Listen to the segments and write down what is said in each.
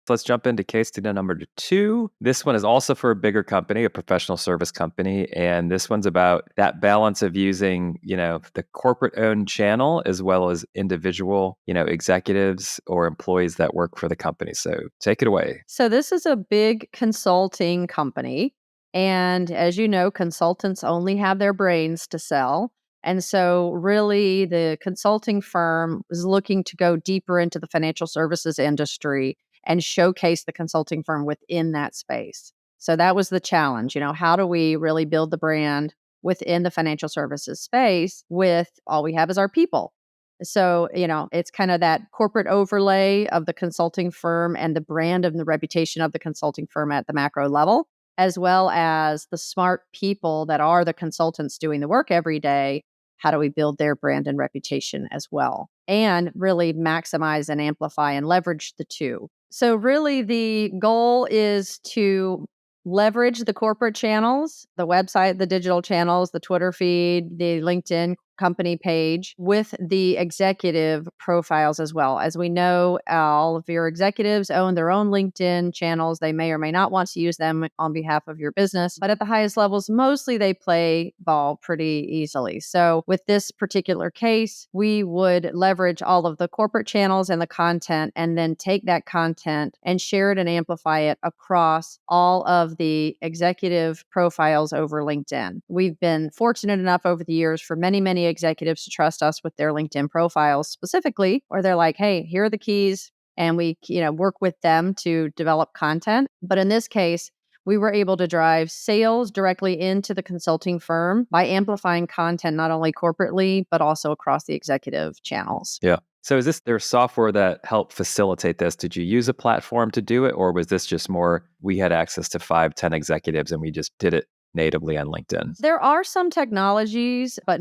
Let's jump into case study number 2. This one is also for a bigger company, a professional service company. And this one's about that balance of using, the corporate-owned channel as well as individual, executives or employees that work for the company. So take it away. So this is a big consulting company. And as you know, consultants only have their brains to sell. And so really the consulting firm was looking to go deeper into the financial services industry and showcase the consulting firm within that space. So that was the challenge. How do we really build the brand within the financial services space with all we have is our people? So, it's kind of that corporate overlay of the consulting firm and the brand and the reputation of the consulting firm at the macro level, as well as the smart people that are the consultants doing the work every day. How do we build their brand and reputation as well? And really maximize and amplify and leverage the two. So, really, the goal is to leverage the corporate channels, the website, the digital channels, the Twitter feed, the LinkedIn company page with the executive profiles as well. As we know, all of your executives own their own LinkedIn channels. They may or may not want to use them on behalf of your business, but at the highest levels, mostly they play ball pretty easily. So with this particular case, we would leverage all of the corporate channels and the content and then take that content and share it and amplify it across all of the executive profiles over LinkedIn. We've been fortunate enough over the years for many executives to trust us with their LinkedIn profiles specifically, where they're like, hey, here are the keys. And we, work with them to develop content. But in this case, we were able to drive sales directly into the consulting firm by amplifying content, not only corporately, but also across the executive channels. Yeah. So is this their software that helped facilitate this? Did you use a platform to do it? Or was this just more, we had access to 5-10 executives and we just did it natively on LinkedIn? There are some technologies, but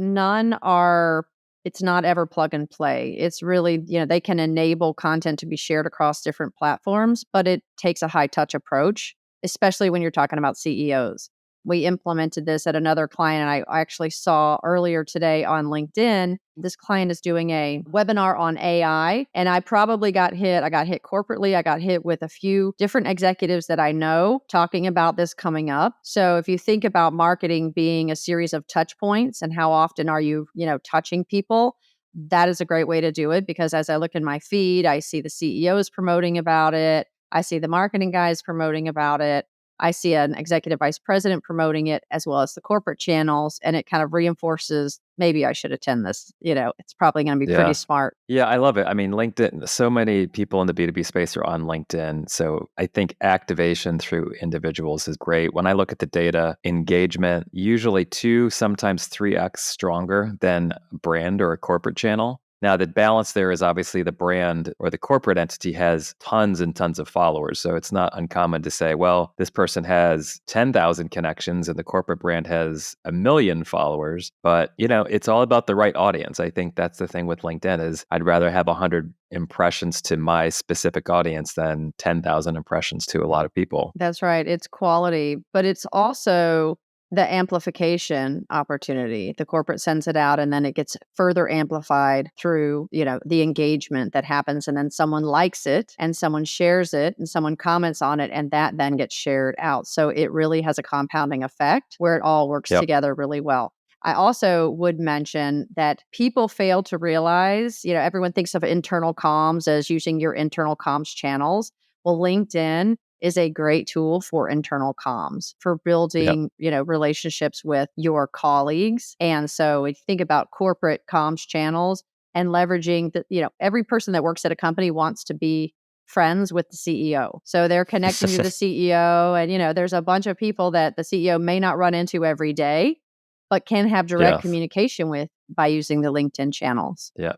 it's not ever plug and play. It's really, they can enable content to be shared across different platforms, but it takes a high touch approach, especially when you're talking about CEOs. We implemented this at another client, and I actually saw earlier today on LinkedIn, this client is doing a webinar on AI, and I probably got hit. I got hit corporately. I got hit with a few different executives that I know talking about this coming up. So if you think about marketing being a series of touch points and how often are you, touching people, that is a great way to do it, because as I look in my feed, I see the CEOs promoting about it. I see the marketing guys promoting about it. I see an executive vice president promoting it, as well as the corporate channels, and it kind of reinforces, maybe I should attend this. It's probably going to be pretty Yeah. smart. Yeah, I love it. I mean, LinkedIn, so many people in the B2B space are on LinkedIn. So I think activation through individuals is great. When I look at the data, engagement, usually 2, sometimes 3x stronger than a brand or a corporate channel. Now, the balance there is obviously the brand or the corporate entity has tons and tons of followers. So it's not uncommon to say, well, this person has 10,000 connections and the corporate brand has 1 million followers. But, it's all about the right audience. I think that's the thing with LinkedIn is I'd rather have 100 impressions to my specific audience than 10,000 impressions to a lot of people. That's right. It's quality, but it's also the amplification opportunity. The corporate sends it out and then it gets further amplified through, the engagement that happens. And then someone likes it and someone shares it and someone comments on it, and that then gets shared out. So it really has a compounding effect where it all works Yep. together really well. I also would mention that people fail to realize, everyone thinks of internal comms as using your internal comms channels. Well, LinkedIn is a great tool for internal comms, for Yep. building, relationships with your colleagues. And so if you think about corporate comms channels and leveraging every person that works at a company wants to be friends with the CEO. So they're connecting to the CEO, and there's a bunch of people that the CEO may not run into every day, but can have direct Yeah. communication with by using the LinkedIn channels. Yeah.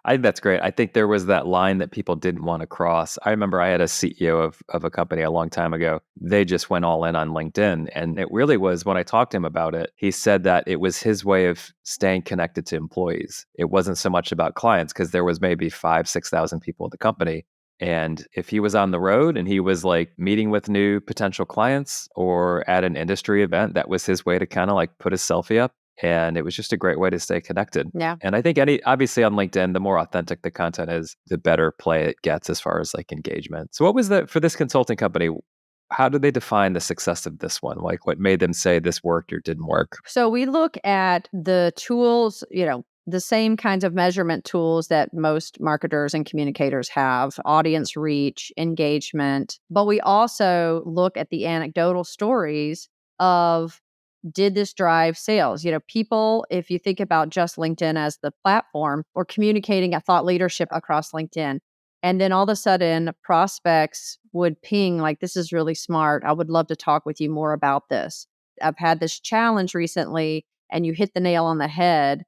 I think that's great. I think there was that line that people didn't want to cross. I remember I had a CEO of a company a long time ago. They just went all in on LinkedIn. And it really was, when I talked to him about it, he said that it was his way of staying connected to employees. It wasn't so much about clients because there was maybe 5,000-6,000 people at the company. And if he was on the road and he was like meeting with new potential clients or at an industry event, that was his way to kind of like put his selfie up And it was just a great way to stay connected. Yeah. And I think obviously on LinkedIn, the more authentic the content is, the better play it gets as far as like engagement. So what was for this consulting company? How did they define the success of this one? Like what made them say this worked or didn't work? So we look at the tools, the same kinds of measurement tools that most marketers and communicators have: audience reach, engagement. But we also look at the anecdotal stories of, did this drive sales? People, if you think about just LinkedIn as the platform, or communicating a thought leadership across LinkedIn. And then all of a sudden, prospects would ping, like, this is really smart. I would love to talk with you more about this. I've had this challenge recently, and you hit the nail on the head.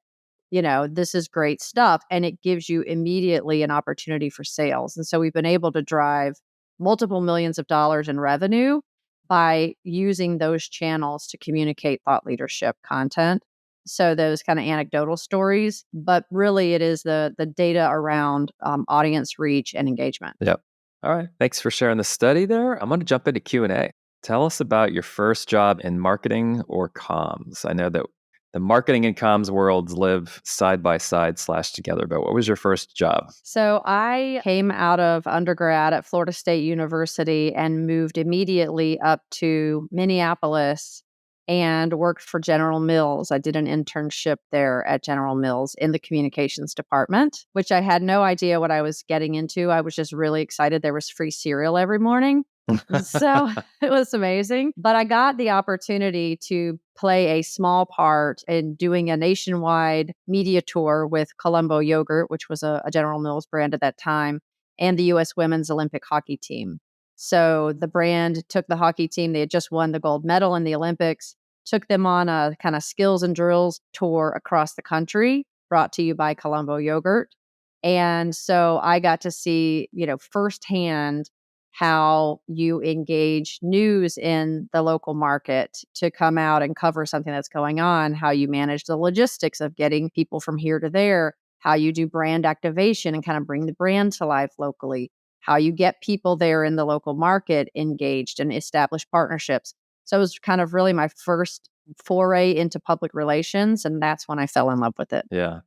This is great stuff. And it gives you immediately an opportunity for sales. And so we've been able to drive multiple millions of dollars in revenue by using those channels to communicate thought leadership content. So those kind of anecdotal stories, but really it is the data around audience reach and engagement. Yep. All right. Thanks for sharing the study there. I'm going to jump into Q&A. Tell us about your first job in marketing or comms. I know that the marketing and comms worlds live side by side / together, but what was your first job? So I came out of undergrad at Florida State University and moved immediately up to Minneapolis and worked for General Mills. I did an internship there at General Mills in the communications department, which I had no idea what I was getting into. I was just really excited. There was free cereal every morning. So it was amazing. But I got the opportunity to play a small part in doing a nationwide media tour with Colombo Yogurt, which was a General Mills brand at that time, and the U.S. women's Olympic hockey team. So the brand took the hockey team. They had just won the gold medal in the Olympics, took them on a kind of skills and drills tour across the country, brought to you by Colombo Yogurt. And so I got to see, firsthand how you engage news in the local market to come out and cover something that's going on, how you manage the logistics of getting people from here to there, how you do brand activation and kind of bring the brand to life locally, how you get people there in the local market engaged and establish partnerships. So it was kind of really my first foray into public relations, and that's when I fell in love with it. Yeah.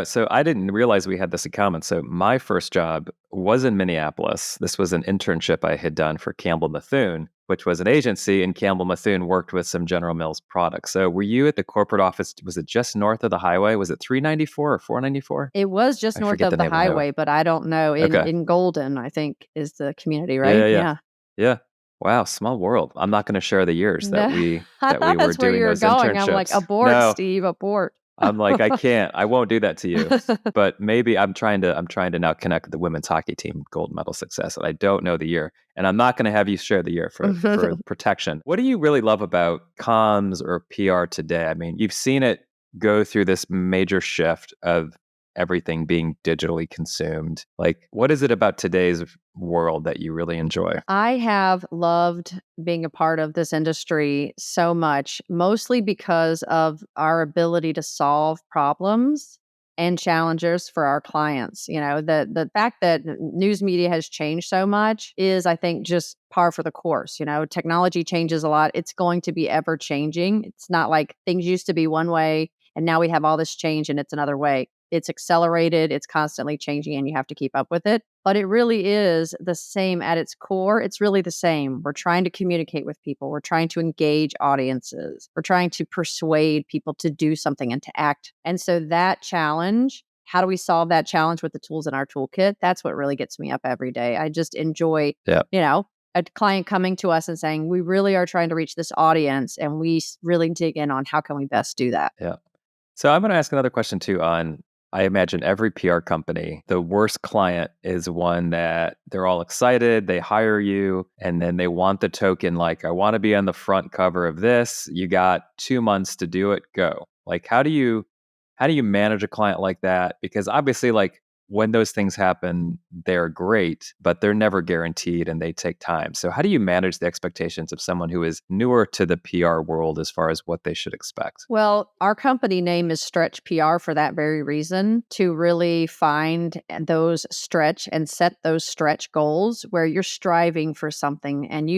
So I didn't realize we had this in common. So my first job was in Minneapolis. This was an internship I had done for Campbell Mithun, which was an agency, and Campbell Mithun worked with some General Mills products. So were you at the corporate office? Was it just north of the highway? Was it 394 or 494? It was just I north forget the of the name of the highway. highway, but I don't know. In Okay. in Golden, I think, is the community, Yeah, right? yeah, yeah. Yeah. Yeah. Wow, small world. I'm not going to share the years No, that we I that we thought were that's where doing you were those going. I'm like, internships. abort, No, Steve, abort. I'm like, I can't. I won't do that to you. But maybe I'm trying to now connect with the women's hockey team gold medal success. And I don't know the year. And I'm not going to have you share the year for protection. What do you really love about comms or PR today? I mean, you've seen it go through this major shift of everything being digitally consumed. Like, what is it about today's world that you really enjoy? I have loved being a part of this industry so much, mostly because of our ability to solve problems and challenges for our clients. The fact that news media has changed so much is, I think, just par for the course. Technology changes a lot. It's going to be ever changing. It's not like things used to be one way and now we have all this change and it's another way. It's accelerated, it's constantly changing, and you have to keep up with it. But it really is the same at its core. It's really the same. We're trying to communicate with people. We're trying to engage audiences. We're trying to persuade people to do something and to act. And so that challenge, how do we solve that challenge with the tools in our toolkit? That's what really gets me up every day. I just enjoy, Yeah. A client coming to us and saying, we really are trying to reach this audience, and we really dig in on how can we best do that. Yeah. So I'm going to ask another question too on, I imagine every PR company, the worst client is one that they're all excited, they hire you, and then they want the token, like, I want to be on the front cover of this. You got 2 months to do it, go. Like, how do you manage a client like that? Because obviously, like, when those things happen, they're great, but they're never guaranteed and they take time. So how do you manage the expectations of someone who is newer to the PR world as far as what they should expect? Well, our company name is Stretch PR for that very reason, to really find those stretch and set those stretch goals where you're striving for something, and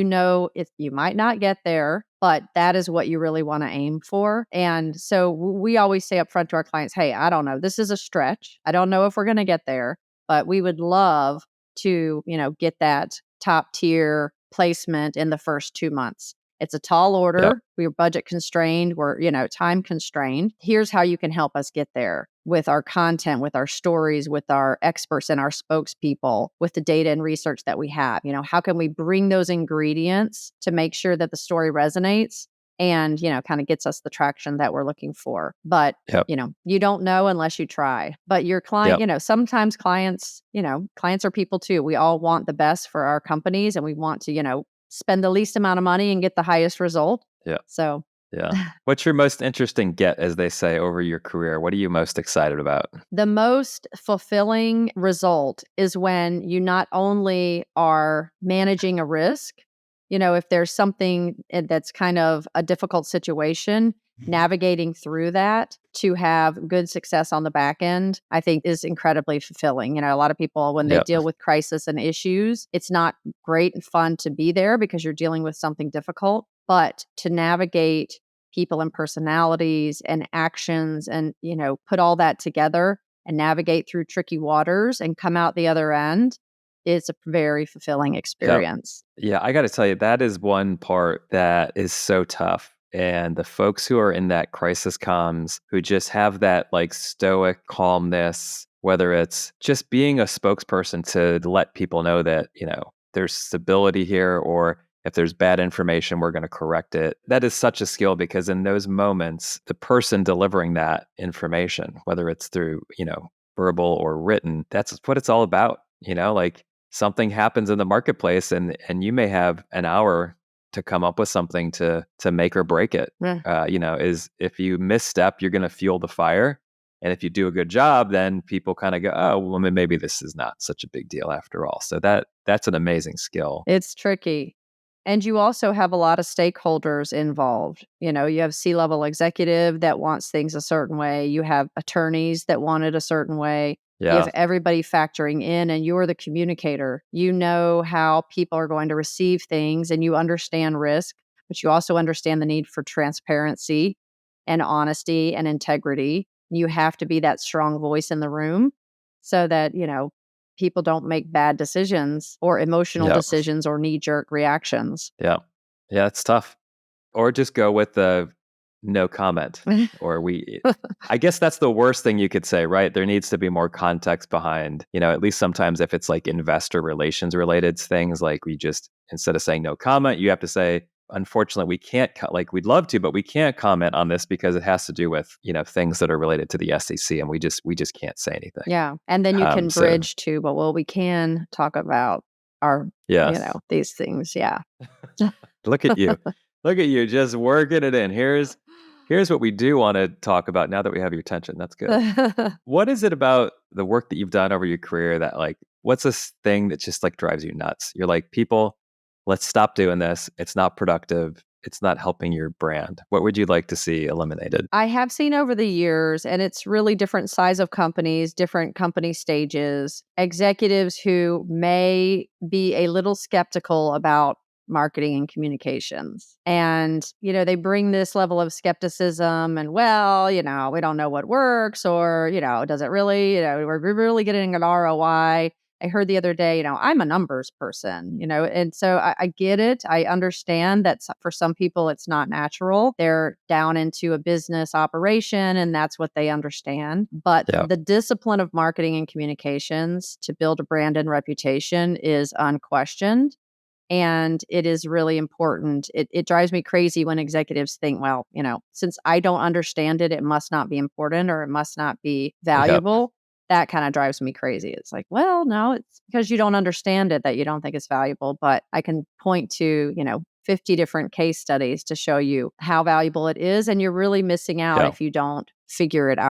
if you might not get there, but that is what you really want to aim for. And so we always say up front to our clients, hey, I don't know, this is a stretch. I don't know if we're going to get there, but we would love to, get that top tier placement in the first 2 months. It's a tall Yep. order. We're budget constrained. We're, time constrained. Here's how you can help us get there with our content, with our stories, with our experts and our spokespeople, with the data and research that we have. How can we bring those ingredients to make sure that the story resonates and, kind of gets us the traction that we're looking for. But, Yep. you don't know unless you try. But your client, Yep. sometimes clients are people too. We all want the best for our companies and we want to, spend the least amount of money and get the highest result. Yeah. So Yeah. What's your most interesting get, as they say, over your career? What are you most excited about? the most fulfilling result is when you not only are managing a risk, if there's something that's kind of a difficult situation, navigating through that to have good success on the back end, I think is incredibly fulfilling. A lot of people, when they Yep. deal with crisis and issues, it's not great and fun to be there because you're dealing with something difficult, but to navigate people and personalities and actions and, put all that together and navigate through tricky waters and come out the other end, it's a very fulfilling Yep. experience. Yeah, I got to tell you, that is one part that is so tough. And the folks who are in that crisis comms, who just have that like stoic calmness, whether it's just being a spokesperson to let people know that, there's stability here, or if there's bad information, we're going to correct it. That is such a skill, because in those moments, the person delivering that information, whether it's through, verbal or written, that's what it's all about. Like, something happens in the marketplace, and you may have an hour to come up with something to make or break it. Yeah. Is if you misstep, you're going to fuel the fire. And if you do a good job, then people kind of go, oh, well, maybe this is not such a big deal after all. So that's an amazing skill. It's tricky. And you also have a lot of stakeholders involved. You have C-level executive that wants things a certain way. You have attorneys that want it a certain way. You have Yeah. everybody factoring in, and you're the communicator. You know how people are going to receive things, and you understand risk, but you also understand the need for transparency and honesty and integrity. You have to be that strong voice in the room so that, people don't make bad decisions or emotional Yeah. decisions or knee-jerk reactions. Yeah. Yeah. It's tough. Or just go with the no comment. Or I guess that's the worst thing you could say, right? There needs to be more context behind, at least sometimes if it's like investor relations related things, like we just, instead of saying no comment, you have to say, unfortunately, we can't, like, we'd love to, but we can't comment on this because it has to do with, things that are related to the SEC, and we just can't say anything. Yeah, and then you can So bridge to, but, well, we can talk about our, yes, these things, yeah. look at you. Look at you just working it in. Here's what we do want to talk about now that we have your attention. That's good. What is it about the work that you've done over your career that, like, what's this thing that just like drives you nuts? You're like, people, let's stop doing this. It's not productive. It's not helping your brand. What would you like to see eliminated? I have seen over the years, and it's really different size of companies, different company stages, executives who may be a little skeptical about marketing and communications. And, they bring this level of skepticism and, well, we don't know what works, or, does it really, we're really getting an ROI. I heard the other day, I'm a numbers person, and so I get it. I understand that for some people, it's not natural. They're down into a business operation and that's what they understand. But Yeah. the discipline of marketing and communications to build a brand and reputation is unquestioned. And it is really important. It drives me crazy when executives think, well, since I don't understand it, it must not be important or it must not be Yeah. valuable. That kind of drives me crazy. It's like, well, no, it's because you don't understand it that you don't think it's valuable. But I can point to, 50 different case studies to show you how valuable it is. And you're really missing out Yeah. if you don't figure it out.